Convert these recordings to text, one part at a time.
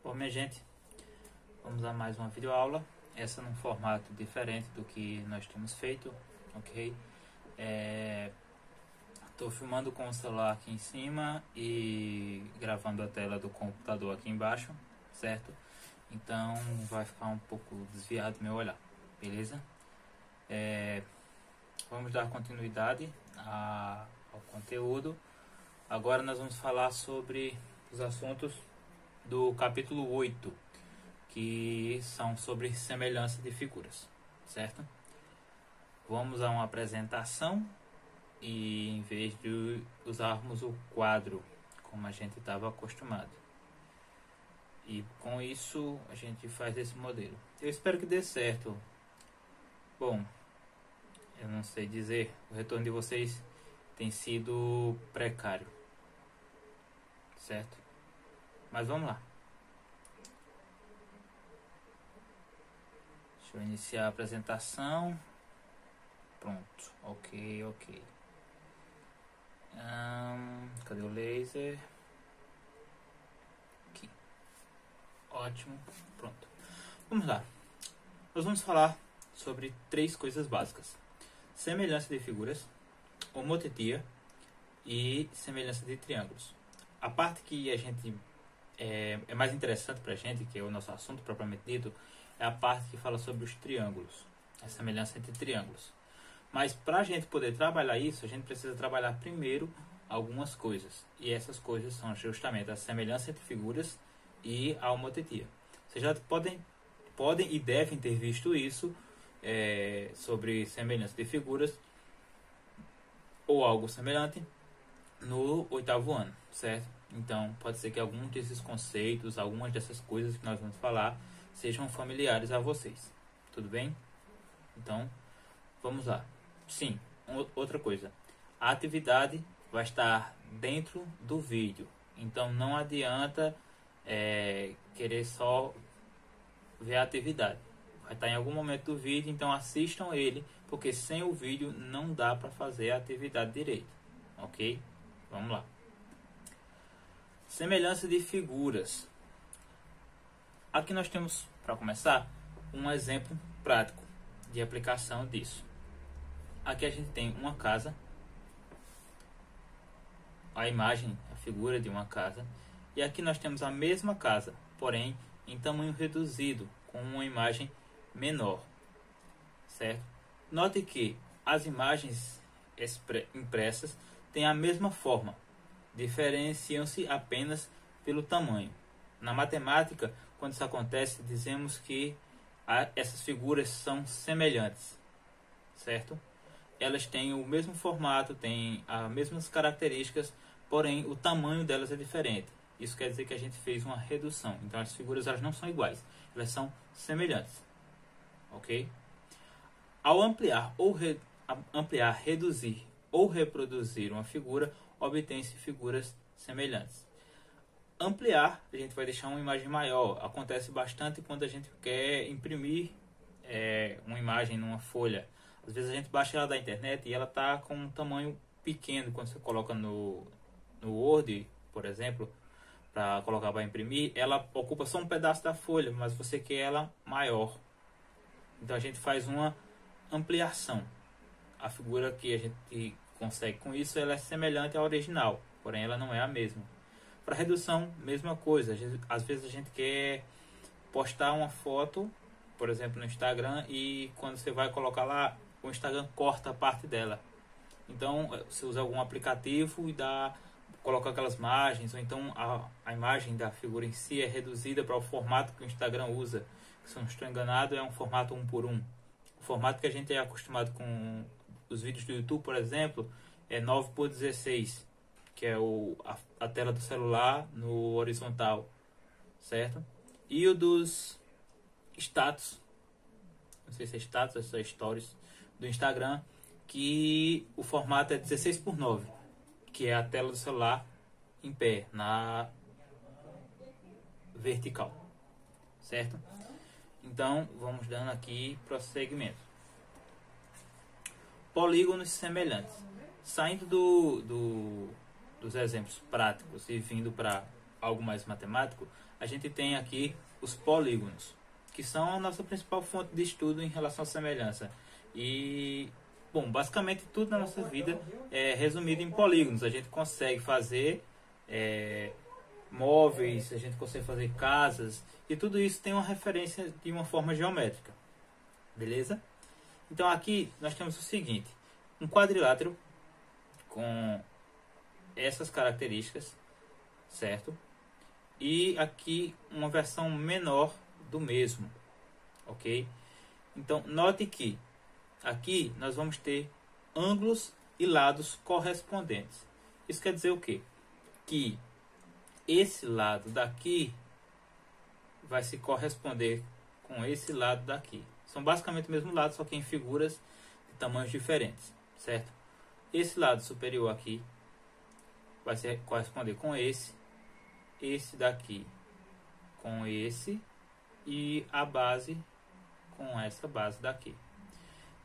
Bom, minha gente, vamos a mais uma videoaula, essa num formato diferente do que nós temos feito, ok? Estou filmando com o celular aqui em cima e gravando a tela do computador aqui embaixo, certo? Então vai ficar um pouco desviado meu olhar, beleza? Vamos dar continuidade ao conteúdo. Agora nós vamos falar sobre os assuntos do capítulo 8, que são sobre semelhança de figuras, certo? Vamos a uma apresentação e em vez de usarmos o quadro como a gente estava acostumado, e com isso a gente faz esse modelo. Eu espero que dê certo. Bom, eu não sei dizer, o retorno de vocês tem sido precário, certo? Mas vamos lá. Deixa eu iniciar a apresentação. Pronto, ok. Cadê o laser? Aqui. Ótimo, pronto. Vamos lá. Nós vamos falar sobre 3 coisas básicas: semelhança de figuras, homotetia e semelhança de triângulos. A parte que a gente é mais interessante para a gente, que é o nosso assunto propriamente dito, é a parte que fala sobre os triângulos, a semelhança entre triângulos. Mas para a gente poder trabalhar isso, a gente precisa trabalhar primeiro algumas coisas. E essas coisas são justamente a semelhança entre figuras e a homotetia. Vocês já podem e devem ter visto isso sobre semelhança de figuras ou algo semelhante no 8º ano, certo? Então pode ser que alguns desses conceitos, algumas dessas coisas que nós vamos falar sejam familiares a vocês, tudo bem? Então vamos lá. Sim, outra coisa, a atividade vai estar dentro do vídeo, então não adianta querer só ver a atividade. Vai estar em algum momento do vídeo, então assistam ele, porque sem o vídeo não dá para fazer a atividade direito, ok? Vamos lá. Semelhança de figuras. Aqui nós temos, para começar, um exemplo prático de aplicação disso. Aqui a gente tem uma casa, a imagem, a figura de uma casa, e aqui nós temos a mesma casa, porém em tamanho reduzido, com uma imagem menor, certo? Note que as imagens impressas têm a mesma forma, diferenciam-se apenas pelo tamanho. Na matemática, quando isso acontece, dizemos que essas figuras são semelhantes, certo? Elas têm o mesmo formato, têm as mesmas características, porém o tamanho delas é diferente. Isso quer dizer que a gente fez uma redução. Então as figuras elas não são iguais, elas são semelhantes, ok? Ao ampliar, reduzir ou reproduzir uma figura, obtém-se figuras semelhantes. Ampliar, a gente vai deixar uma imagem maior. Acontece bastante quando a gente quer imprimir uma imagem numa folha. Às vezes a gente baixa ela da internet e ela está com um tamanho pequeno. Quando você coloca no Word, por exemplo, para colocar para imprimir, ela ocupa só um pedaço da folha, mas você quer ela maior. Então a gente faz uma ampliação. A figura que a gente consegue com isso, ela é semelhante à original, porém ela não é a mesma. Para redução, mesma coisa. Às vezes a gente quer postar uma foto, por exemplo, no Instagram, e quando você vai colocar lá, o Instagram corta a parte dela. Então você usa algum aplicativo e coloca aquelas margens, ou então a imagem da figura em si é reduzida para o formato que o Instagram usa. Se eu não estou enganado, é um formato 1:1. O formato que a gente é acostumado com os vídeos do YouTube, por exemplo, é 9:16, que é a tela do celular no horizontal, certo? E o dos status, não sei se é status ou se é stories, do Instagram, que o formato é 16:9, que é a tela do celular em pé, na vertical, certo? Então, vamos dando aqui prosseguimento. Polígonos semelhantes. Saindo dos exemplos práticos e vindo para algo mais matemático, a gente tem aqui os polígonos, que são a nossa principal fonte de estudo em relação à semelhança. E, bom, basicamente tudo na nossa vida é resumido em polígonos. A gente consegue fazer móveis, a gente consegue fazer casas, e tudo isso tem uma referência de uma forma geométrica. Beleza? Então aqui nós temos o seguinte: um quadrilátero com essas características, certo? E aqui uma versão menor do mesmo, ok? Então note que aqui nós vamos ter ângulos e lados correspondentes. Isso quer dizer o quê? Que esse lado daqui vai se corresponder com esse lado daqui. São basicamente o mesmo lado, só que em figuras de tamanhos diferentes, certo? Esse lado superior aqui vai se corresponder com esse daqui com esse, e a base com essa base daqui.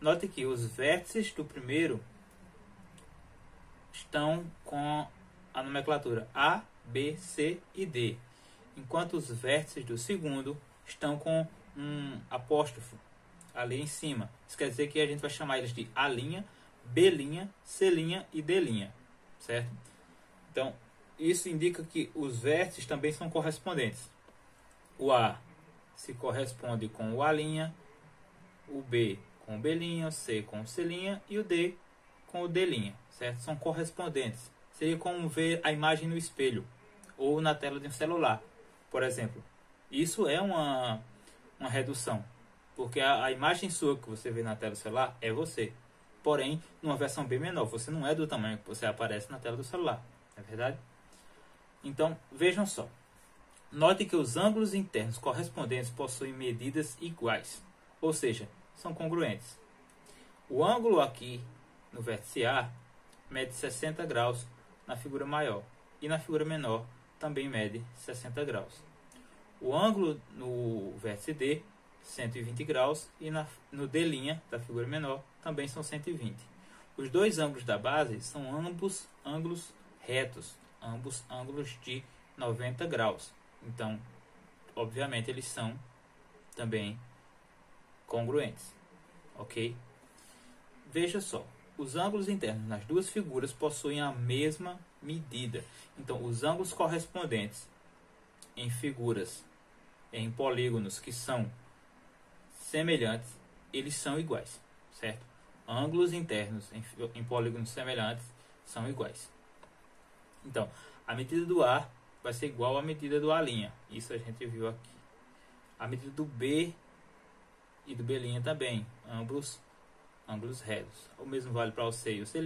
Note que os vértices do primeiro estão com a nomenclatura A, B, C e D, enquanto os vértices do segundo estão com um apóstrofo ali em cima. Isso quer dizer que a gente vai chamar eles de A', B', C' e D', certo? Então, isso indica que os vértices também são correspondentes. O A se corresponde com o A', o B com o B', o C com o C' e o D com o D', certo? São correspondentes. Seria como ver a imagem no espelho ou na tela de um celular, por exemplo. Isso é uma redução, porque a imagem sua que você vê na tela do celular é você. Porém, numa versão bem menor, você não é do tamanho que você aparece na tela do celular, não é verdade? Então, vejam só. Note que os ângulos internos correspondentes possuem medidas iguais, ou seja, são congruentes. O ângulo aqui no vértice A mede 60 graus na figura maior, e na figura menor também mede 60 graus. O ângulo no vértice D, 120 graus, e no D' da figura menor também são 120. Os dois ângulos da base são ambos ângulos retos, ambos ângulos de 90 graus. Então, obviamente, eles são também congruentes, ok? Veja só, os ângulos internos nas duas figuras possuem a mesma medida. Então, os ângulos correspondentes em figuras, em polígonos que são semelhantes, eles são iguais, certo? Ângulos internos em polígonos semelhantes são iguais. Então, a medida do A vai ser igual à medida do A'. Isso a gente viu aqui. A medida do B e do B' também, ambos ângulos retos. O mesmo vale para o C e o C',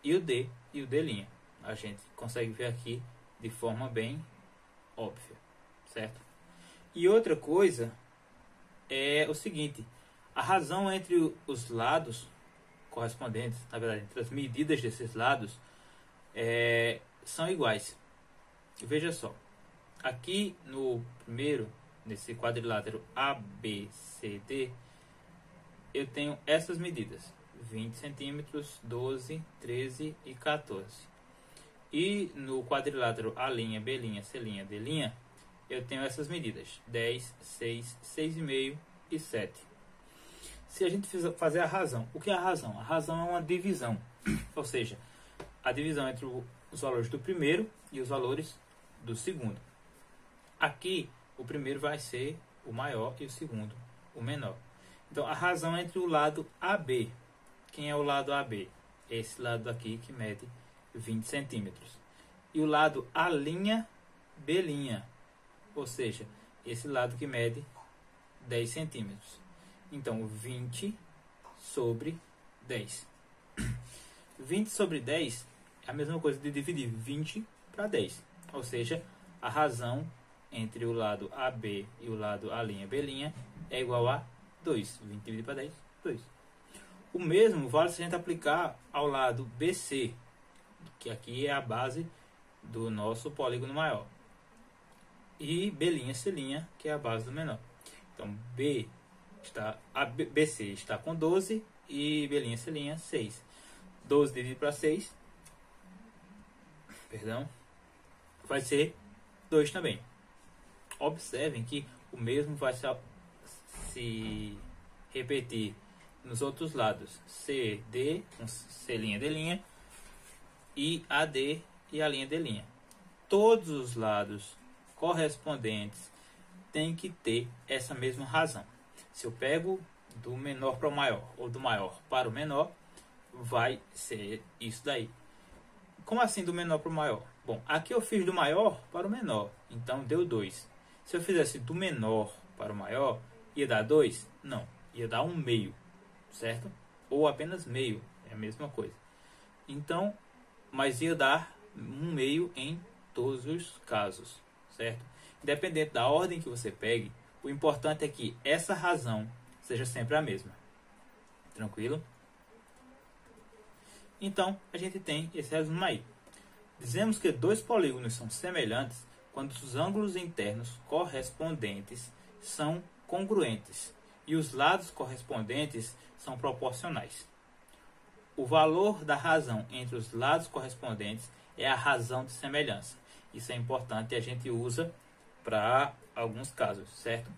e o D e o D'. A gente consegue ver aqui de forma bem óbvia, certo? E outra coisa é o seguinte: a razão entre os lados correspondentes, na verdade, entre as medidas desses lados, são iguais. Veja só, aqui no primeiro, nesse quadrilátero ABCD, eu tenho essas medidas: 20 centímetros, 12, 13 e 14. E no quadrilátero A', B', C', D', eu tenho essas medidas: 10, 6, 6,5 e 7. Se a gente fazer a razão, o que é a razão? A razão é uma divisão, ou seja, a divisão entre os valores do primeiro e os valores do segundo. Aqui, o primeiro vai ser o maior e o segundo o menor. Então, a razão é entre o lado AB. Quem é o lado AB? Esse lado aqui que mede 20 centímetros. E o lado A', B', ou seja, esse lado que mede 10 centímetros. Então, 20 sobre 10. 20 sobre 10 é a mesma coisa de dividir 20 para 10. Ou seja, a razão entre o lado AB e o lado A', B' é igual a 2. 20 dividido para 10, 2. O mesmo vale se a gente aplicar ao lado BC, que aqui é a base do nosso polígono maior. E B', C', que é a base do menor. Então, BC está com 12 e B', C', 6. 12 dividido para 6, perdão, vai ser 2 também. Observem que o mesmo vai se repetir nos outros lados. CD, com C', D', e AD e a linha D'. Todos os lados correspondentes têm que ter essa mesma razão. Se eu pego do menor para o maior, ou do maior para o menor, vai ser isso daí. Como assim do menor para o maior? Bom, aqui eu fiz do maior para o menor, então deu 2. Se eu fizesse do menor para o maior, ia dar 2? Não, ia dar 1/2, certo? Ou apenas meio, é a mesma coisa. Então, mas ia dar 1/2 em todos os casos, certo? Independente da ordem que você pegue, o importante é que essa razão seja sempre a mesma. Tranquilo? Então, a gente tem esse resumo aí. Dizemos que dois polígonos são semelhantes quando os ângulos internos correspondentes são congruentes e os lados correspondentes são proporcionais. O valor da razão entre os lados correspondentes é a razão de semelhança. Isso é importante e a gente usa para alguns casos, certo?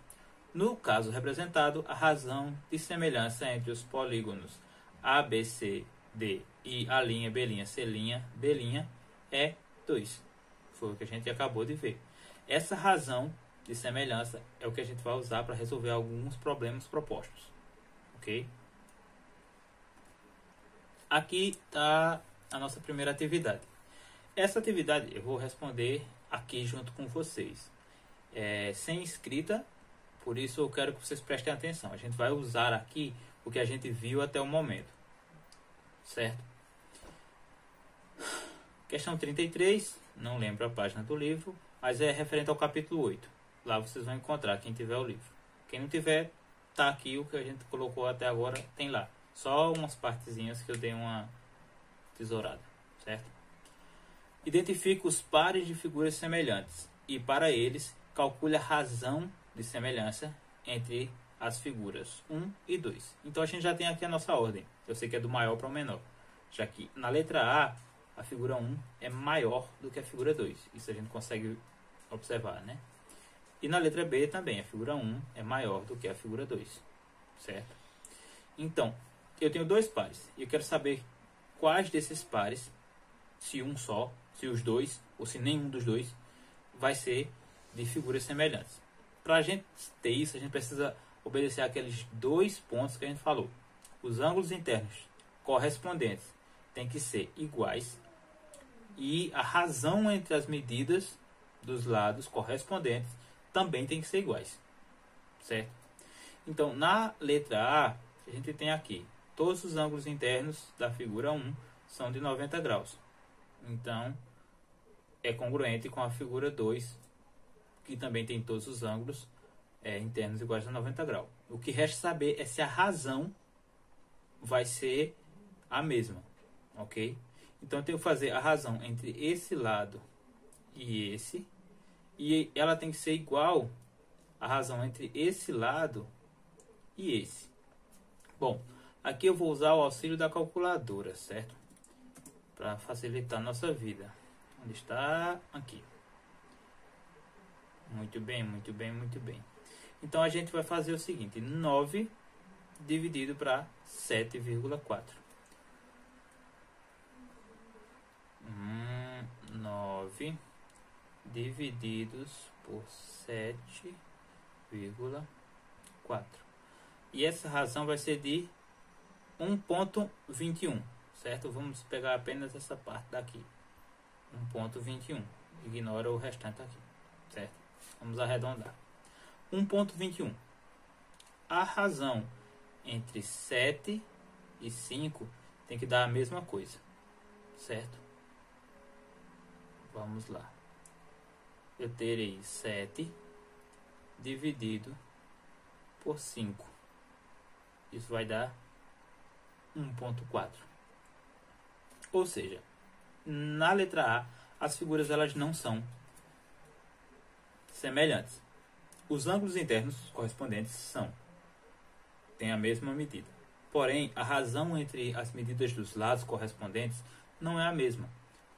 No caso representado, a razão de semelhança entre os polígonos ABCD e a linha B', C', D' é 2. Foi o que a gente acabou de ver. Essa razão de semelhança é o que a gente vai usar para resolver alguns problemas propostos. Ok? Aqui está a nossa primeira atividade. Essa atividade eu vou responder aqui junto com vocês. Sem escrita, por isso eu quero que vocês prestem atenção. A gente vai usar aqui o que a gente viu até o momento. Certo? Questão 33, não lembro a página do livro, mas é referente ao capítulo 8. Lá vocês vão encontrar, quem tiver o livro. Quem não tiver, tá aqui o que a gente colocou até agora, tem lá. Só umas partezinhas que eu dei uma tesourada, certo? Identifique os pares de figuras semelhantes e, para eles, calcule a razão de semelhança entre as figuras 1 e 2. Então a gente já tem aqui a nossa ordem. Eu sei que é do maior para o menor. Já que na letra A figura 1 é maior do que a figura 2. Isso a gente consegue observar, né? E na letra B também, a figura 1 é maior do que a figura 2. Certo? Então, eu tenho dois pares. E eu quero saber quais desses pares, se um só, se os dois, ou se nenhum dos dois, vai ser de figuras semelhantes. Para a gente ter isso, a gente precisa obedecer aqueles dois pontos que a gente falou. Os ângulos internos correspondentes têm que ser iguais e a razão entre as medidas dos lados correspondentes também tem que ser iguais, certo? Então, na letra A gente tem aqui todos os ângulos internos da figura 1 são de 90 graus. Então, é congruente com a figura 2, que também tem todos os ângulos internos iguais a 90 graus. O que resta saber é se a razão vai ser a mesma, ok? Então eu tenho que fazer a razão entre esse lado e esse, e ela tem que ser igual à razão entre esse lado e esse. Bom, aqui eu vou usar o auxílio da calculadora, certo? Para facilitar a nossa vida. Onde está? Aqui. Muito bem, muito bem, muito bem. Então a gente vai fazer o seguinte: 9 dividido para 7,4. 9 divididos por 7,4. E essa razão vai ser de 1,21, certo? Vamos pegar apenas essa parte daqui. 1,21. Ignora o restante aqui, certo? Vamos arredondar. 1,21. A razão entre 7 e 5 tem que dar a mesma coisa, certo? Vamos lá. Eu terei 7 dividido por 5. Isso vai dar 1,4. Ou seja, na letra A, as figuras elas não são semelhantes. Os ângulos internos correspondentes têm a mesma medida. Porém, a razão entre as medidas dos lados correspondentes não é a mesma.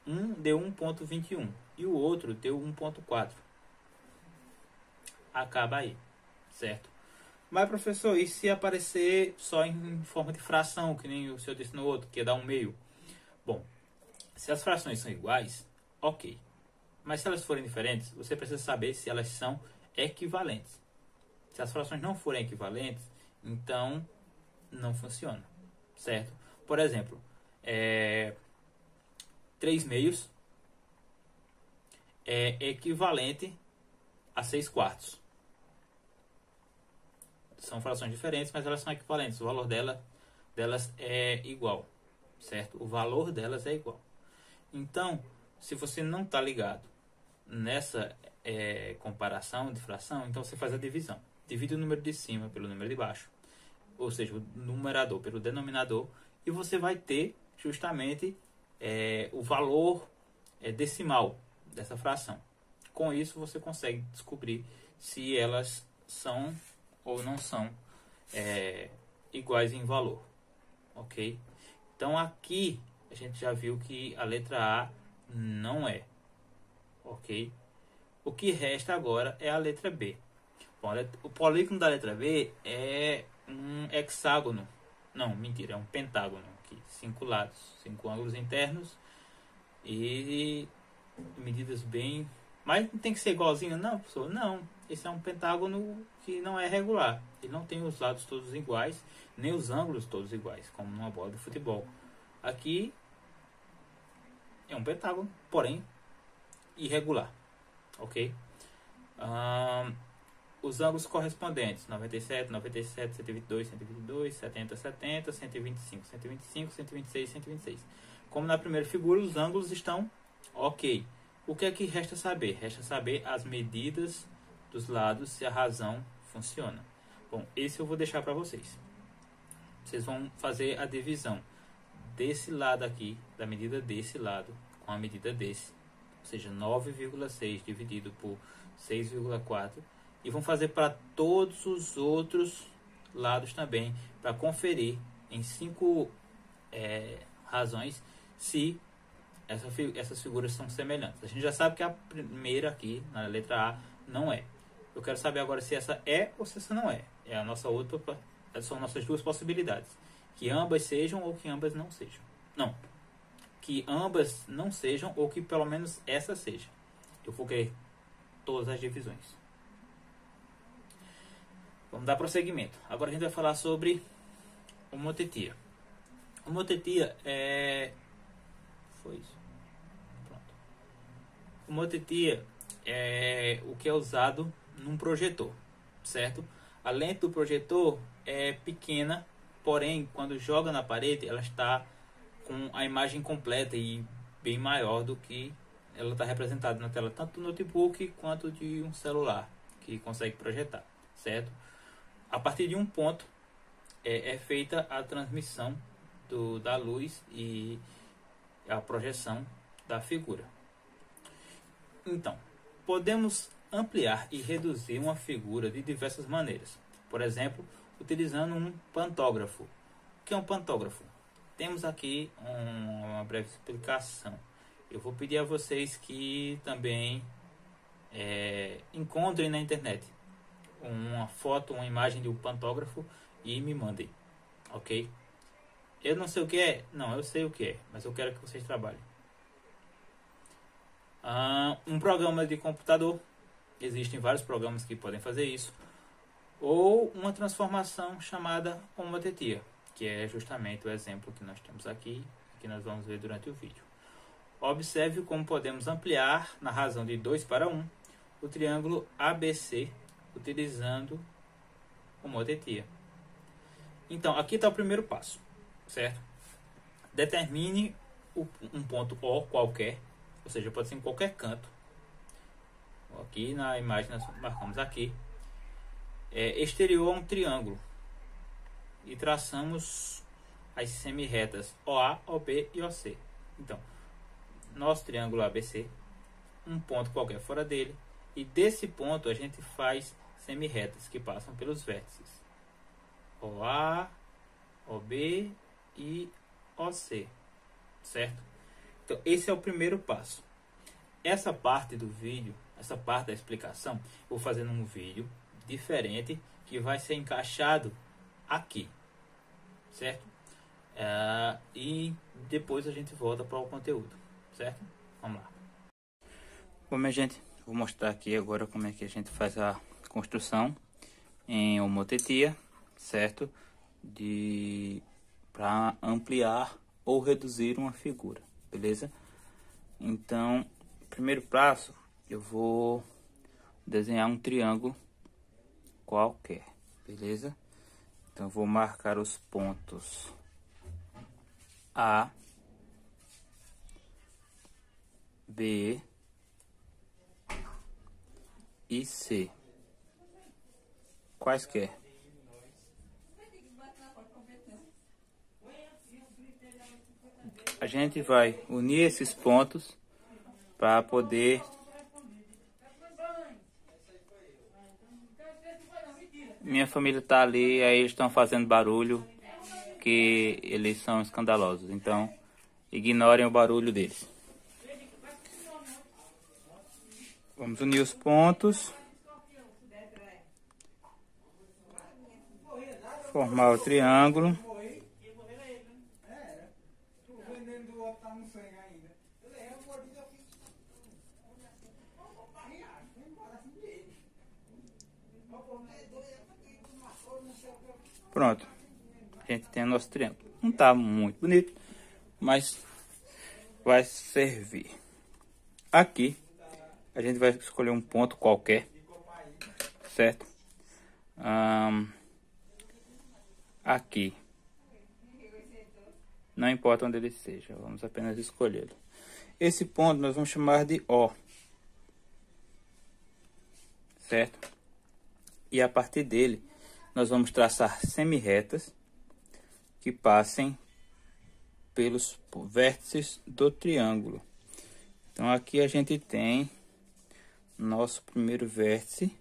Um deu 1,21 e o outro deu 1,4. Acaba aí, certo? Mas, professor, e se aparecer só em forma de fração, que nem o senhor disse no outro, que ia dar 1/2? Bom, se as frações são iguais, ok. Mas se elas forem diferentes, você precisa saber se elas são equivalentes. Se as frações não forem equivalentes, então não funciona, certo? Por exemplo, 3/2 é equivalente a 6/4. São frações diferentes, mas elas são equivalentes. O valor delas é igual, certo? O valor delas é igual. Então, se você não está ligado nessa comparação de fração, então você faz a divisão. Divide o número de cima pelo número de baixo, ou seja, o numerador pelo denominador, e você vai ter justamente o valor decimal dessa fração. Com isso, você consegue descobrir se elas são ou não são iguais em valor, ok? Então aqui a gente já viu que a letra A não é, ok? O que resta agora é a letra B. Bom, o polígono da letra B é um hexágono, não, mentira, é um pentágono aqui, 5 lados, 5 ângulos internos e medidas bem... Mas não tem que ser igualzinho, não, professor? Não, esse é um pentágono que não é regular. Ele não tem os lados todos iguais, nem os ângulos todos iguais, como numa bola de futebol. Aqui é um pentágono, porém irregular, ok? Os ângulos correspondentes: 97, 97, 122, 122, 70, 70, 125, 125, 126, 126. Como na primeira figura, os ângulos estão ok. O que é que resta saber? Resta saber as medidas dos lados, se a razão funciona. Bom, esse eu vou deixar para vocês. Vocês vão fazer a divisão desse lado aqui, da medida desse lado, com a medida desse. Ou seja, 9,6 dividido por 6,4. E vão fazer para todos os outros lados também, para conferir em 5 razões se essas figuras são semelhantes. A gente já sabe que a primeira aqui, na letra A, não é. Eu quero saber agora se essa é ou se essa não é. É a nossa outra, são nossas duas possibilidades. Que ambas sejam ou que ambas não sejam. Não. Que ambas não sejam ou que pelo menos essa seja. Eu vou querer todas as divisões. Vamos dar prosseguimento. Agora a gente vai falar sobre homotetia. Homotetia é... Foi isso. Pronto. Homotetia é o que é usado num projetor, certo? A lente do projetor é pequena, porém, quando joga na parede, ela está com a imagem completa e bem maior do que ela está representada na tela, tanto do notebook quanto de um celular que consegue projetar, certo? A partir de um ponto é feita a transmissão da luz e a projeção da figura. Então, podemos ampliar e reduzir uma figura de diversas maneiras. Por exemplo, utilizando um pantógrafo. O que é um pantógrafo? Temos aqui uma breve explicação. Eu vou pedir a vocês que também encontrem na internet uma foto, uma imagem de um pantógrafo e me mandem, ok? Eu não sei o que é? Não, eu sei o que é, mas eu quero que vocês trabalhem. Um programa de computador, existem vários programas que podem fazer isso, ou uma transformação chamada homotetia, que é justamente o exemplo que nós temos aqui, que nós vamos ver durante o vídeo. Observe como podemos ampliar na razão de 2:1 o triângulo ABC utilizando homotetia. Então, aqui está o primeiro passo, certo? Determine um ponto O qualquer, ou seja, pode ser em qualquer canto. Aqui na imagem nós marcamos aqui, exterior a um triângulo, e traçamos as semirretas OA, OB e OC. Então, nosso triângulo ABC, um ponto qualquer fora dele, e desse ponto a gente faz semirretas que passam pelos vértices OA, OB e OC, certo? Então esse é o primeiro passo. Essa parte do vídeo, essa parte da explicação, eu vou fazer num vídeo diferente que vai ser encaixado aqui, certo? E depois a gente volta para o conteúdo, certo? Vamos lá. Bom, minha gente, vou mostrar aqui agora como é que a gente faz a construção em homotetia, certo? Para ampliar ou reduzir uma figura, beleza? Então, primeiro passo, eu vou desenhar um triângulo qualquer, beleza? Então, eu vou marcar os pontos A, B e C, quaisquer. A gente vai unir esses pontos para poder minha família tá ali, aí eles estão fazendo barulho, que eles são escandalosos, então ignorem o barulho deles. Vamos unir os pontos, formar o triângulo. Pronto, a gente tem o nosso triângulo. Não tá muito bonito, mas vai servir. Aqui a gente vai escolher um ponto qualquer, certo? Aqui, não importa onde ele seja, vamos apenas escolhê-lo. Esse ponto nós vamos chamar de O, certo? E a partir dele nós vamos traçar semi-retas que passem pelos vértices do triângulo. Então aqui a gente tem nosso primeiro vértice,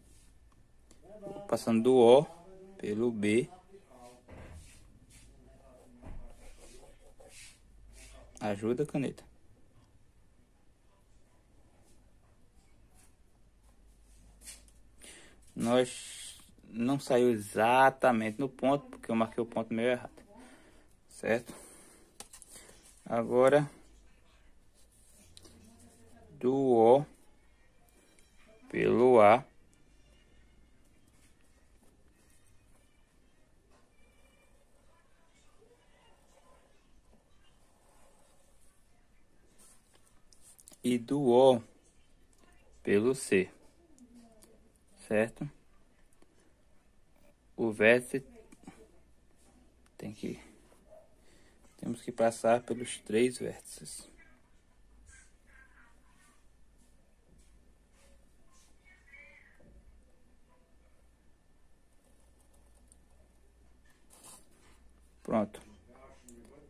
passando do O pelo B, ajuda a caneta. Nós não saiu exatamente no ponto, porque eu marquei o ponto meio errado, certo? Agora do O pelo A, e do O pelo C, certo? O vértice temos que passar pelos 3 vértices. Pronto.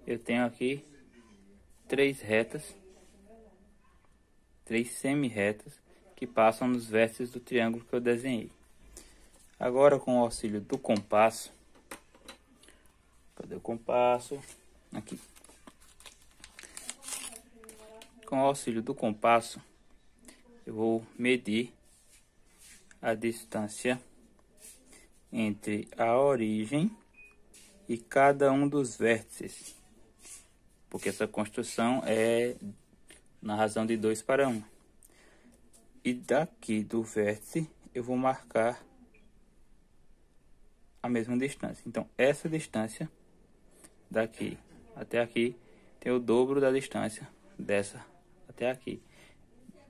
Eu tenho aqui 3 retas, 3 semi-retas que passam nos vértices do triângulo que eu desenhei. Agora, com o auxílio do compasso, cadê o compasso? Aqui. Com o auxílio do compasso, eu vou medir a distância entre a origem e cada um dos vértices, porque essa construção é na razão de 2:1. E daqui do vértice eu vou marcar a mesma distância. Então essa distância daqui até aqui tem o dobro da distância dessa até aqui,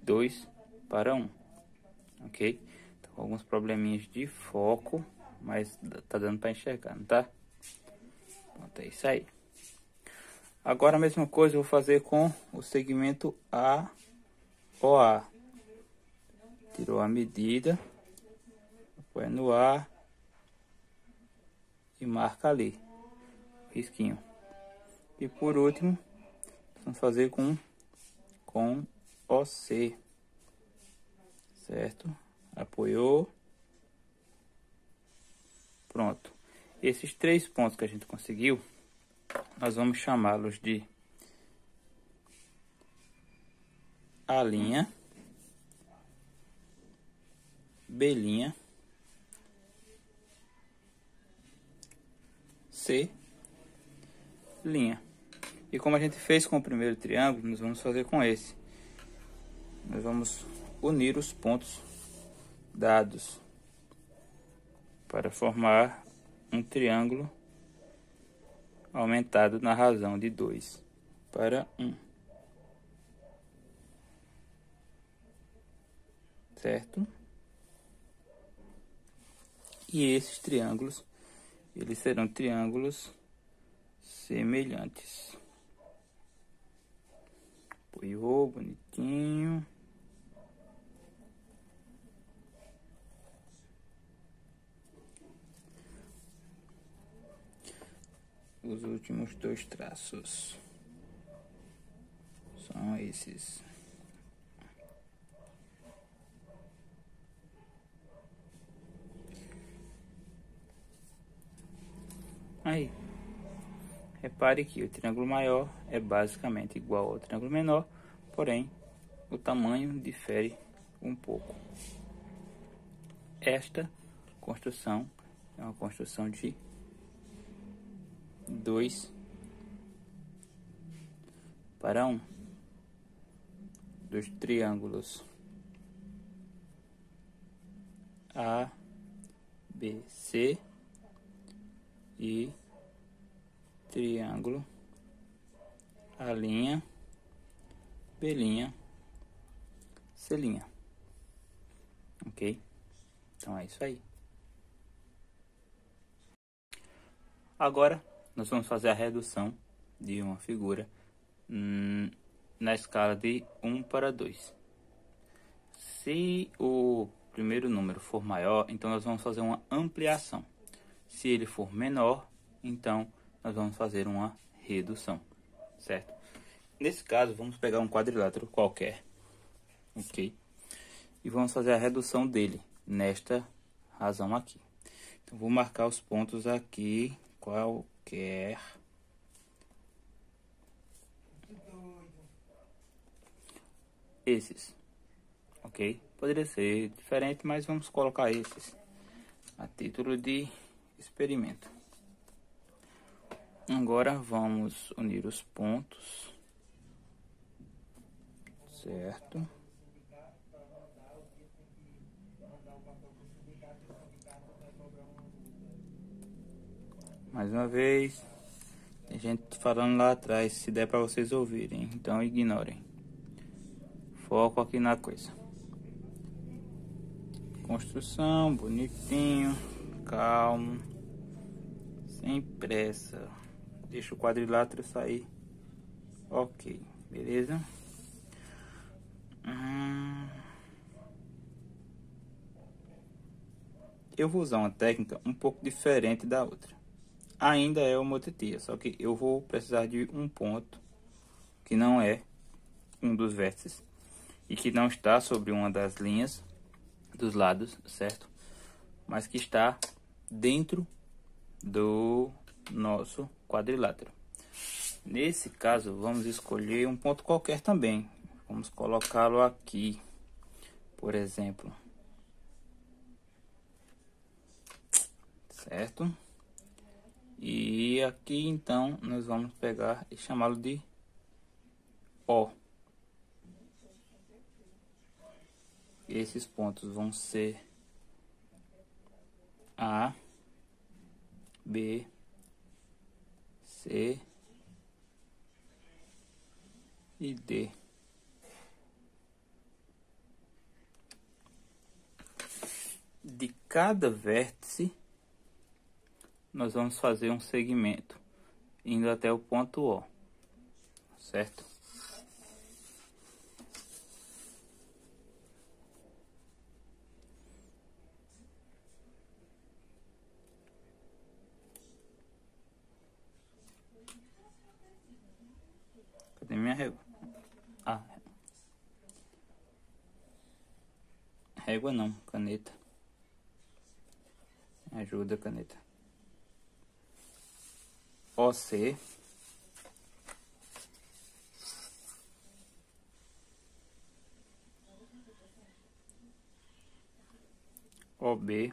2:1, ok? Então, alguns probleminhas de foco, mas tá dando para enxergar, não tá? Pronto, é isso aí. Agora a mesma coisa eu vou fazer com o segmento AOA. Tirou a medida, põe no A e marca ali, risquinho. E por último, vamos fazer com OC, certo? Apoiou, pronto. Esses 3 pontos que a gente conseguiu, nós vamos chamá-los de A', B', C'. E como a gente fez com o primeiro triângulo, nós vamos fazer com esse. Nós vamos unir os pontos dados para formar um triângulo aumentado na razão de 2 para 1. Certo? E esses triângulos, eles serão triângulos semelhantes. Apoiou, bonitinho. Os últimos 2 traços são esses. Aí, repare que o triângulo maior é basicamente igual ao triângulo menor, porém o tamanho difere um pouco. Esta construção é uma construção de 2 para 1 dos triângulos A, B, C e triângulo A', B', C'. Ok? Então é isso aí. Agora nós vamos fazer a redução de uma figura na escala de 1 para 2. Se o primeiro número for maior, então nós vamos fazer uma ampliação. Se ele for menor, então nós vamos fazer uma redução, certo? Nesse caso, vamos pegar um quadrilátero qualquer, ok? E vamos fazer a redução dele nesta razão aqui. Então, vou marcar os pontos aqui, qualquer. Esses, ok? Poderia ser diferente, mas vamos colocar esses a título de experimento. Agora vamos unir os pontos, certo? Mais uma vez, tem gente falando lá atrás, se der para vocês ouvirem, então ignorem. Foco aqui na coisa. Construção, bonitinho, calmo, sem pressa. Deixa o quadrilátero sair. Ok, beleza? Eu vou usar uma técnica um pouco diferente da outra. Ainda é homotetia, só que eu vou precisar de um ponto que não é um dos vértices e que não está sobre uma das linhas dos lados, certo? Mas que está dentro do nosso quadrilátero. Nesse caso, vamos escolher um ponto qualquer também. Vamos colocá-lo aqui, por exemplo. Certo? E aqui, então, nós vamos pegar e chamá-lo de O. Esses pontos vão ser A, B, C e D. De cada vértice, nós vamos fazer um segmento, indo até o ponto O, certo? Cadê minha régua? Ah, régua não, caneta. Me ajuda, caneta. OC, OB,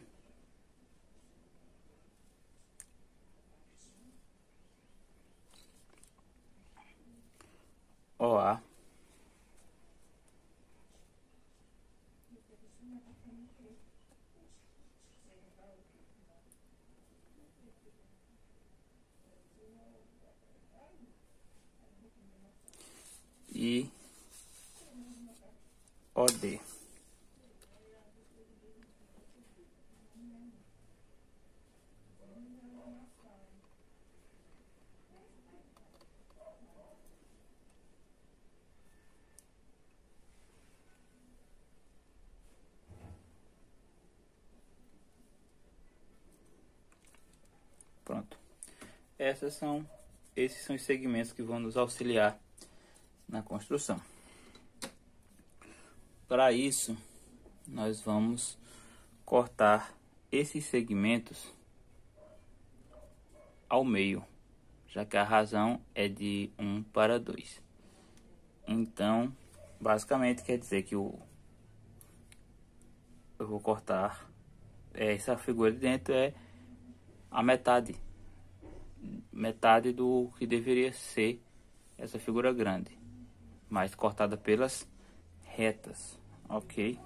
OA, e OD. Pronto. Esses são os segmentos que vão nos auxiliar na construção. Para isso, nós vamos cortar esses segmentos ao meio, já que a razão é de 1 para 2. Então, basicamente quer dizer que eu vou cortar essa figura de dentro é a metade do que deveria ser essa figura grande, mas cortada pelas retas, ok?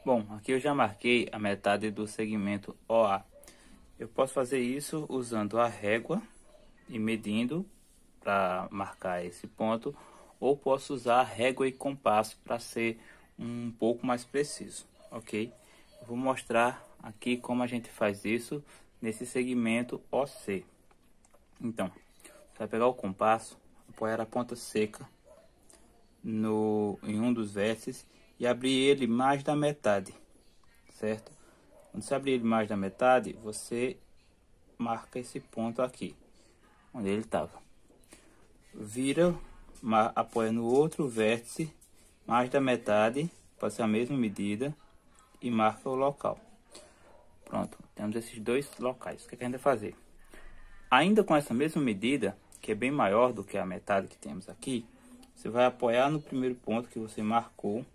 Bom, aqui eu já marquei a metade do segmento OA. Eu posso fazer isso usando a régua e medindo para marcar esse ponto, ou posso usar a régua e compasso para ser um pouco mais preciso, ok? Eu vou mostrar aqui como a gente faz isso nesse segmento OC. Então, você vai pegar o compasso, apoiar a ponta seca em um dos vértices e abrir ele mais da metade, certo? Quando você abrir ele mais da metade, você marca esse ponto aqui, onde ele estava. Vira, apoia no outro vértice, mais da metade, pode ser a mesma medida, e marca o local. Pronto, temos esses dois locais. O que a gente vai fazer? Ainda com essa mesma medida, que é bem maior do que a metade que temos aqui, você vai apoiar no primeiro ponto que você marcou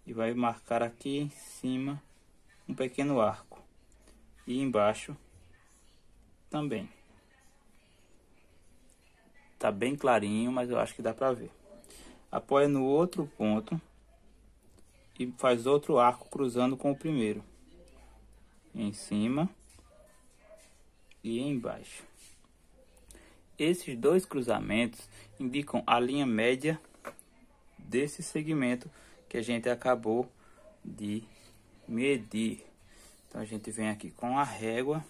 e vai marcar aqui em cima um pequeno arco e embaixo também. Tá bem clarinho, mas eu acho que dá para ver. Apoia no outro ponto e faz outro arco cruzando com o primeiro, em cima e embaixo. Esses dois cruzamentos indicam a linha média desse segmento que a gente acabou de medir. Então a gente vem aqui com a régua,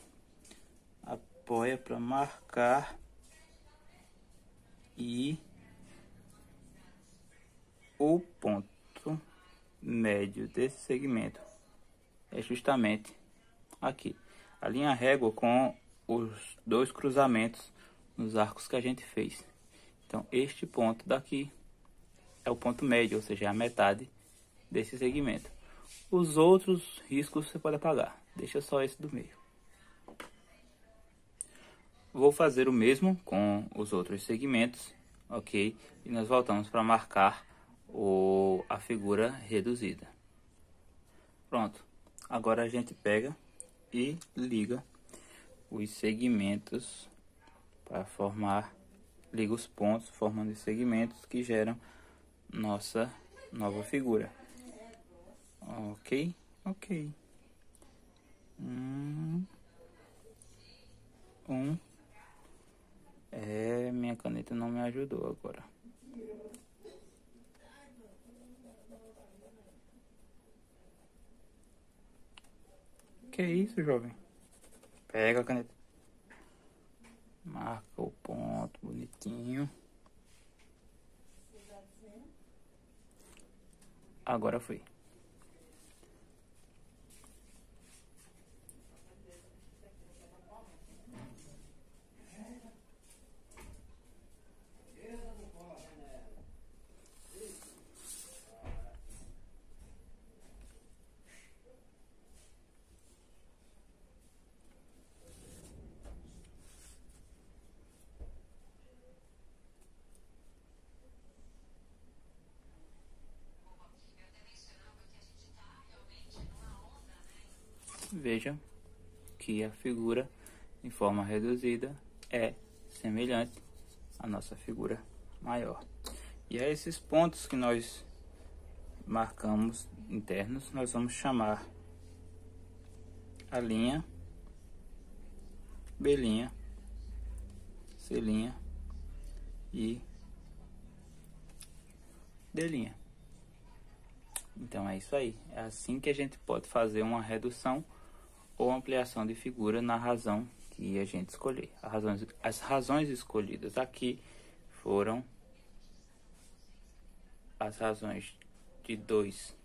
apoia para marcar e o ponto médio desse segmento é justamente aqui. A linha régua com os dois cruzamentos nos arcos que a gente fez. Então este ponto daqui é o ponto médio, ou seja, é a metade desse segmento. Os outros riscos você pode apagar, deixa só esse do meio. Vou fazer o mesmo com os outros segmentos, ok? E nós voltamos para marcar a figura reduzida. Pronto, agora a gente pega e liga os segmentos para liga os pontos formando os segmentos que geram nossa nova figura. Ok. Minha caneta não me ajudou agora. Que isso, jovem? Pega a caneta. Marca o ponto bonitinho. Agora foi. vejam que a figura em forma reduzida é semelhante à nossa figura maior. E a esses pontos que nós marcamos internos, nós vamos chamar a linha, B', C' e D'. Então é isso aí. É assim que a gente pode fazer uma redução ou ampliação de figura na razão que a gente escolher. As razões escolhidas aqui foram as razões de 2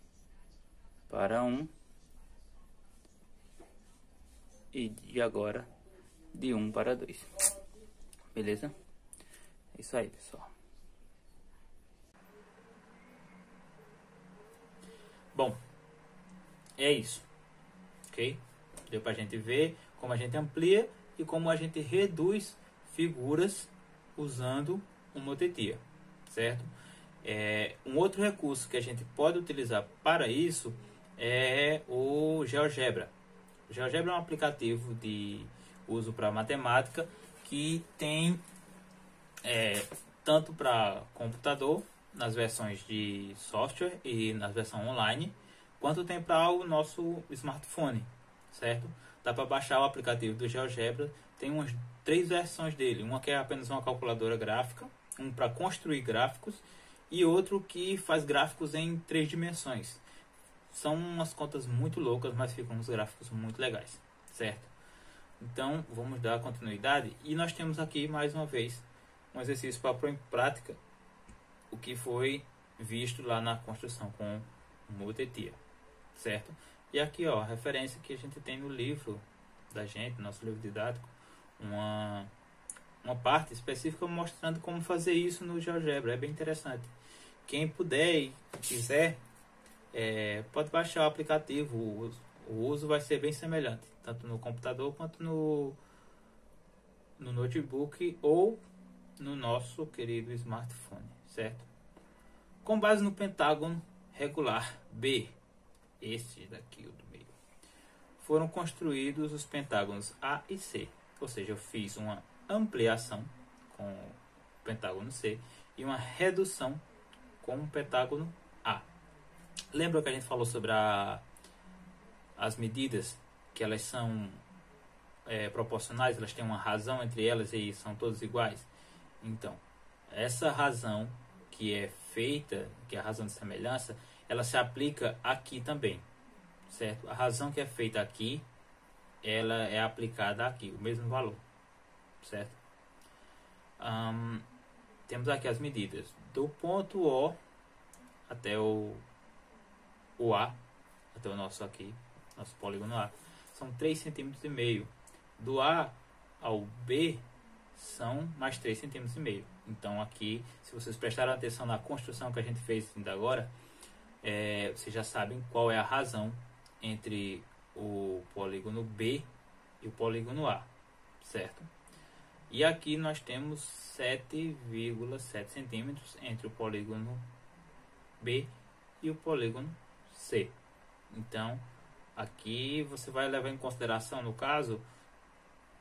para 1 e de agora de 1 para 2. Beleza? É isso aí, pessoal. Bom, é isso, ok? Deu pra gente ver como a gente amplia e como a gente reduz figuras usando uma OTT, certo? Um outro recurso que a gente pode utilizar para isso é o GeoGebra. O GeoGebra é um aplicativo de uso para matemática que tem tanto para computador, nas versões de software e na versão online, quanto tem para o nosso smartphone, certo? Dá para baixar o aplicativo do GeoGebra, tem umas 3 versões dele, uma que é apenas uma calculadora gráfica, um para construir gráficos e outro que faz gráficos em 3 dimensões. São umas contas muito loucas, mas ficam uns gráficos muito legais, certo? Então vamos dar continuidade e nós temos aqui mais uma vez um exercício para pôr em prática o que foi visto lá na construção com o OTT, certo? E aqui, ó, a referência que a gente tem no livro da gente, nosso livro didático, uma parte específica mostrando como fazer isso no GeoGebra. É bem interessante. Quem puder e quiser, pode baixar o aplicativo. O uso vai ser bem semelhante, tanto no computador quanto no notebook ou no nosso querido smartphone, certo? Com base no pentágono regular B, este daqui, o do meio, foram construídos os pentágonos A e C, ou seja, eu fiz uma ampliação com o pentágono C e uma redução com o pentágono A. Lembra que a gente falou sobre as medidas, que elas são proporcionais, elas têm uma razão entre elas e são todas iguais? Então, essa razão que é feita, que é a razão de semelhança, ela se aplica aqui também, certo? A razão que é feita aqui, ela é aplicada aqui, o mesmo valor, certo? Temos aqui as medidas do ponto O até o A, até o nosso aqui, nosso polígono A, são 3,5 cm. Do A ao B são mais 3,5 cm. Então aqui, se vocês prestaram atenção na construção que a gente fez ainda agora, vocês já sabem qual é a razão entre o polígono B e o polígono A, certo? E aqui nós temos 7,7 centímetros entre o polígono B e o polígono C. Então aqui você vai levar em consideração, no caso,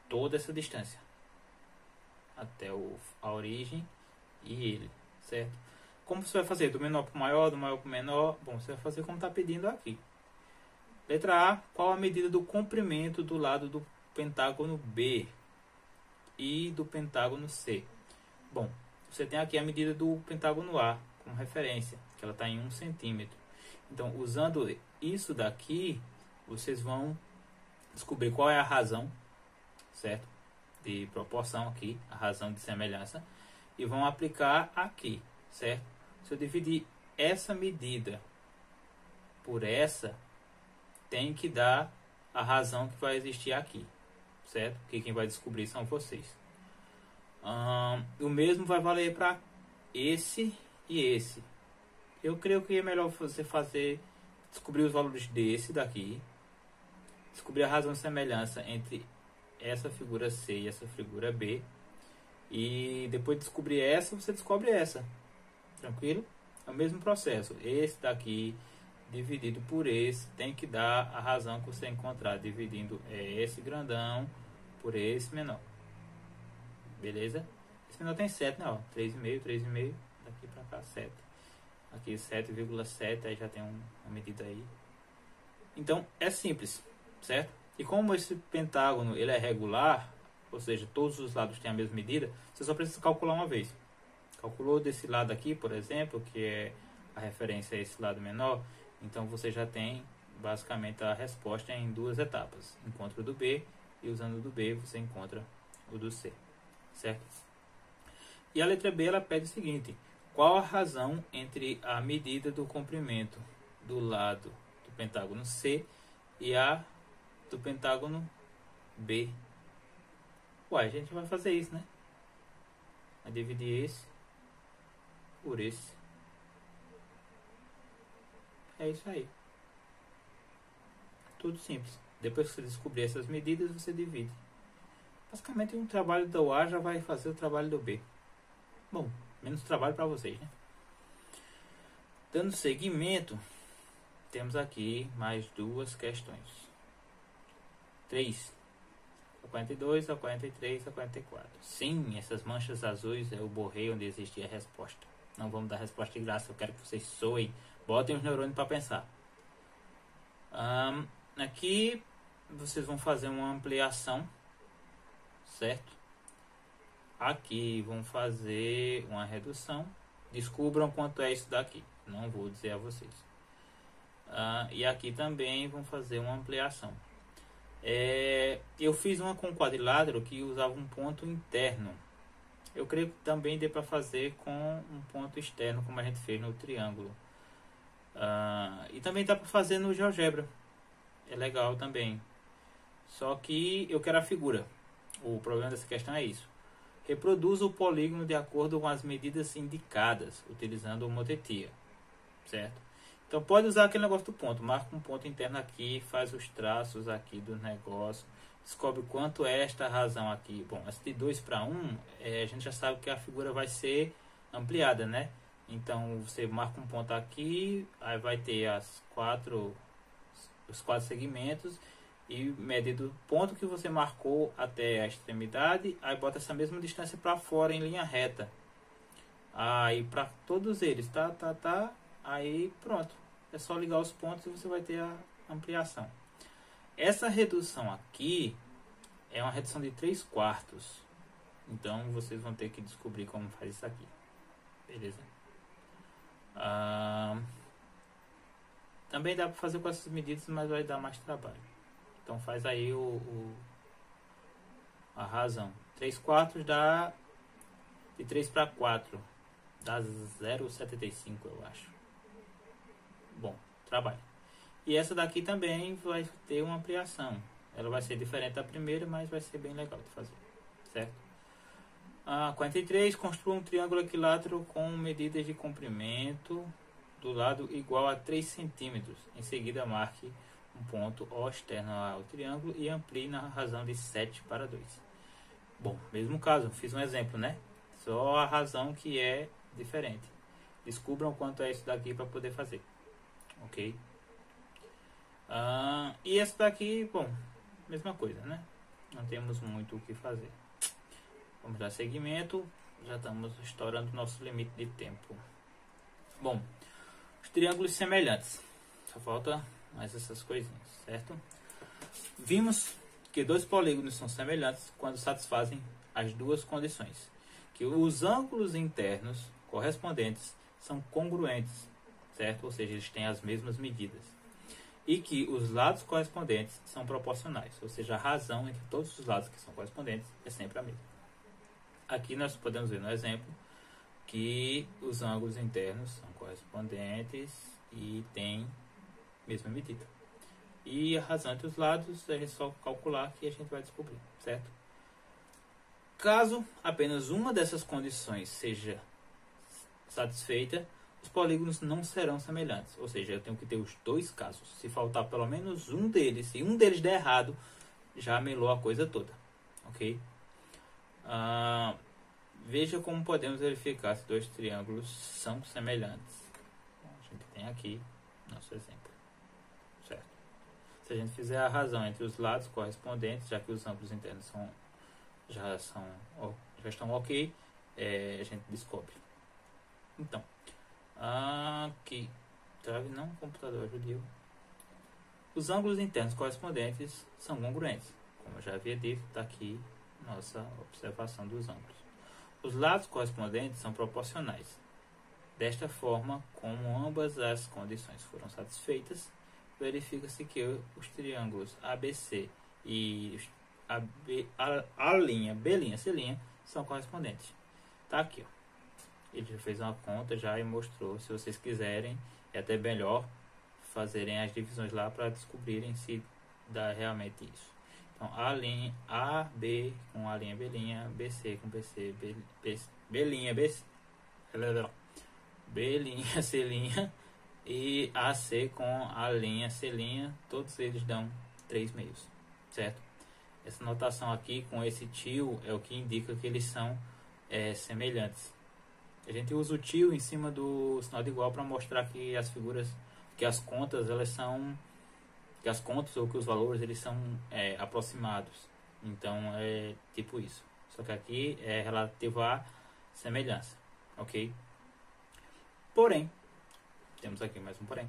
toda essa distância até a origem e ele, certo? Como você vai fazer? Do menor para o maior, do maior para o menor? Bom, você vai fazer como está pedindo aqui. Letra A, qual a medida do comprimento do lado do pentágono B e do pentágono C? Bom, você tem aqui a medida do pentágono A como referência, que ela está em 1 centímetro. Então, usando isso daqui, vocês vão descobrir qual é a razão, certo? De proporção aqui, a razão de semelhança, e vão aplicar aqui, certo? Se eu dividir essa medida por essa, tem que dar a razão que vai existir aqui, certo? Que quem vai descobrir são vocês. O mesmo vai valer para esse e esse. Eu creio que é melhor você descobrir os valores desse daqui, descobrir a razão de semelhança entre essa figura C e essa figura B, e depois de descobrir essa, você descobre essa. Tranquilo? É o mesmo processo. Esse daqui dividido por esse tem que dar a razão que você encontrar, dividindo esse grandão por esse menor. Beleza? Esse menor tem 7, né? Ó, 3,5, 3,5, daqui para cá 7. Aqui 7,7, aí já tem uma medida aí. Então é simples, certo? E como esse pentágono ele é regular, ou seja, todos os lados têm a mesma medida, você só precisa calcular uma vez. Calculou desse lado aqui, por exemplo, que é a referência a esse lado menor, então você já tem basicamente a resposta em duas etapas. Encontra o do B e usando o do B você encontra o do C, certo? E a letra B ela pede o seguinte: qual a razão entre a medida do comprimento do lado do pentágono C e a do pentágono B? Uai, a gente vai fazer isso, né? Vai dividir esse por esse. É isso aí. Tudo simples. Depois que você descobrir essas medidas, você divide. Basicamente, um trabalho do A já vai fazer o trabalho do B. Bom, menos trabalho para vocês, né? Dando seguimento, temos aqui mais duas questões. 3. A 42, a 43, a 44. Sim, essas manchas azuis eu borrei onde existia a resposta. Não vamos dar resposta de graça, eu quero que vocês soem. Botem os neurônios para pensar. Aqui vocês vão fazer uma ampliação, certo? Aqui vão fazer uma redução. Descubram quanto é isso daqui. Não vou dizer a vocês. E aqui também vão fazer uma ampliação. Eu fiz uma com quadrilátero que usava um ponto interno. Eu creio que também dê para fazer com um ponto externo, como a gente fez no triângulo. E também dá para fazer no GeoGebra. É legal também. Só que eu quero a figura. O problema dessa questão é isso. Reproduza o polígono de acordo com as medidas indicadas, utilizando homotetia. Certo? Então pode usar aquele negócio do ponto. Marca um ponto interno aqui, faz os traços aqui do negócio. Descobre quanto é esta razão aqui. Bom, essa de 2 para 1, a gente já sabe que a figura vai ser ampliada, né? Então você marca um ponto aqui, aí vai ter os quatro segmentos e mede do ponto que você marcou até a extremidade, aí bota essa mesma distância para fora em linha reta. Aí para todos eles, aí pronto. É só ligar os pontos e você vai ter a ampliação. Essa redução aqui é uma redução de 3/4. Então vocês vão ter que descobrir como faz isso aqui. Beleza? Também dá para fazer com essas medidas, mas vai dar mais trabalho. Então faz aí a razão. 3/4 dá de 3 para 4. Dá 0,75, eu acho. Bom, trabalho. E essa daqui também vai ter uma ampliação. Ela vai ser diferente da primeira, mas vai ser bem legal de fazer. Certo? 43. Construa um triângulo equilátero com medidas de comprimento do lado igual a 3 centímetros. Em seguida, marque um ponto O externo ao triângulo e amplie na razão de 7 para 2. Bom, mesmo caso, fiz um exemplo, né? Só a razão que é diferente. Descubram quanto é isso daqui para poder fazer. Ok? E esse daqui, bom, mesma coisa, né? Não temos muito o que fazer. Vamos dar seguimento. Já estamos estourando nosso limite de tempo. Bom, os triângulos semelhantes. Só falta mais essas coisinhas, certo? Vimos que dois polígonos são semelhantes quando satisfazem as duas condições. Que os ângulos internos correspondentes são congruentes, certo? Ou seja, eles têm as mesmas medidas. E que os lados correspondentes são proporcionais, ou seja, a razão entre todos os lados que são correspondentes é sempre a mesma. Aqui nós podemos ver no exemplo que os ângulos internos são correspondentes e têm mesma medida. E a razão entre os lados é só calcular que a gente vai descobrir, certo? Caso apenas uma dessas condições seja satisfeita, os polígonos não serão semelhantes. Ou seja, eu tenho que ter os dois casos. Se faltar pelo menos um deles, se um deles der errado, já melou a coisa toda. Ok? Veja como podemos verificar se dois triângulos são semelhantes. Bom, a gente tem aqui nosso exemplo, certo? Se a gente fizer a razão entre os lados correspondentes, já que os ângulos internos já estão ok, a gente descobre. Então, aqui, trave não, computador judio. Os ângulos internos correspondentes são congruentes. Como eu já havia dito, está aqui nossa observação dos ângulos. Os lados correspondentes são proporcionais. Desta forma, como ambas as condições foram satisfeitas, verifica-se que os triângulos ABC e a linha B', C' são correspondentes. Está aqui, ó. Ele já fez uma conta já e mostrou. Se vocês quiserem, é até melhor fazerem as divisões lá para descobrirem se dá realmente isso. Então, A', AB com A', B', BC com BC, B', BC, B', C' e AC com A', C', todos eles dão 3 meios, certo? Essa notação aqui com esse tio é o que indica que eles são semelhantes. A gente usa o tio em cima do sinal de igual para mostrar que as figuras, que as contas, elas são, que as contas ou que os valores eles são aproximados. Então é tipo isso. Só que aqui é relativo à semelhança, ok? Porém, temos aqui mais um porém.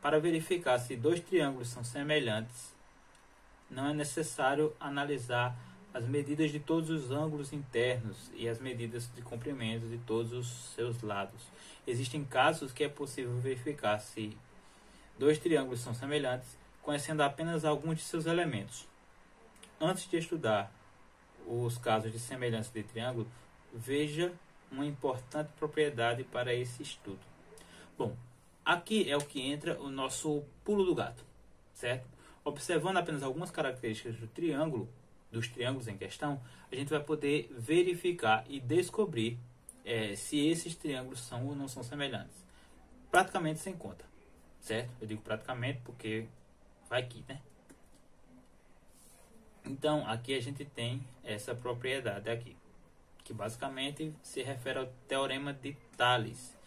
Para verificar se dois triângulos são semelhantes, não é necessário analisar as medidas de todos os ângulos internos e as medidas de comprimento de todos os seus lados. Existem casos que é possível verificar se dois triângulos são semelhantes conhecendo apenas alguns de seus elementos. Antes de estudar os casos de semelhança de triângulo, veja uma importante propriedade para esse estudo. Bom, aqui é o que entra o nosso pulo do gato, certo? Observando apenas algumas características do triângulo, dos triângulos em questão, a gente vai poder verificar e descobrir se esses triângulos são ou não são semelhantes. Praticamente sem conta, certo? Eu digo praticamente porque vai que, né? Então, aqui a gente tem essa propriedade aqui, que basicamente se refere ao Teorema de Tales.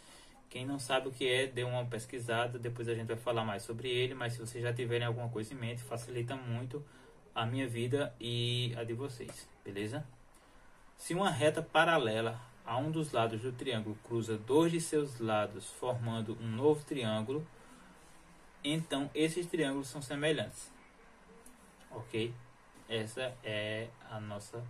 Quem não sabe o que é, dê uma pesquisada, depois a gente vai falar mais sobre ele, mas se vocês já tiverem alguma coisa em mente, facilita muito a minha vida e a de vocês, beleza? Se uma reta paralela a um dos lados do triângulo cruza dois de seus lados, formando um novo triângulo, então esses triângulos são semelhantes, ok? Essa é a nossa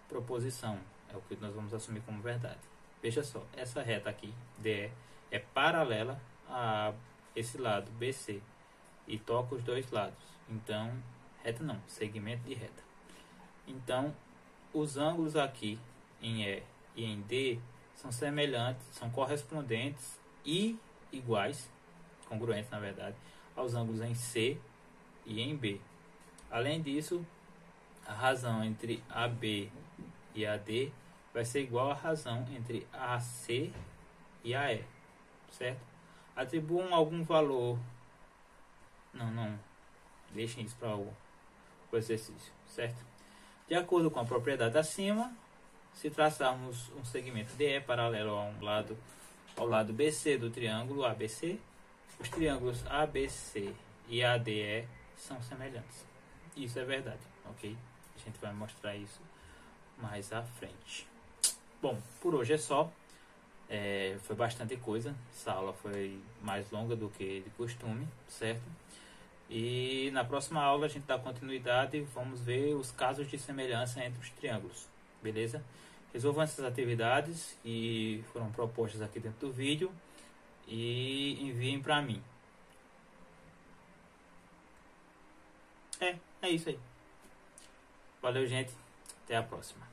proposição, é o que nós vamos assumir como verdade. Veja só, essa reta aqui, DE, é paralela a esse lado, BC, e toca os dois lados. Então, reta não, segmento de reta. Então, os ângulos aqui em E e em D são semelhantes, são correspondentes e iguais, congruentes na verdade, aos ângulos em C e em B. Além disso, a razão entre AB e AD vai ser igual à razão entre AC e AE, certo? Atribuam algum valor, não, deixem isso para o exercício, certo? De acordo com a propriedade acima, se traçarmos um segmento DE paralelo ao lado BC do triângulo ABC, os triângulos ABC e ADE são semelhantes. Isso é verdade, ok? A gente vai mostrar isso mais à frente. Bom, por hoje é só. Foi bastante coisa. Essa aula foi mais longa do que de costume, certo? E na próxima aula a gente dá continuidade e vamos ver os casos de semelhança entre os triângulos, beleza? Resolvam essas atividades que foram propostas aqui dentro do vídeo e enviem para mim. É isso aí. Valeu, gente. Até a próxima.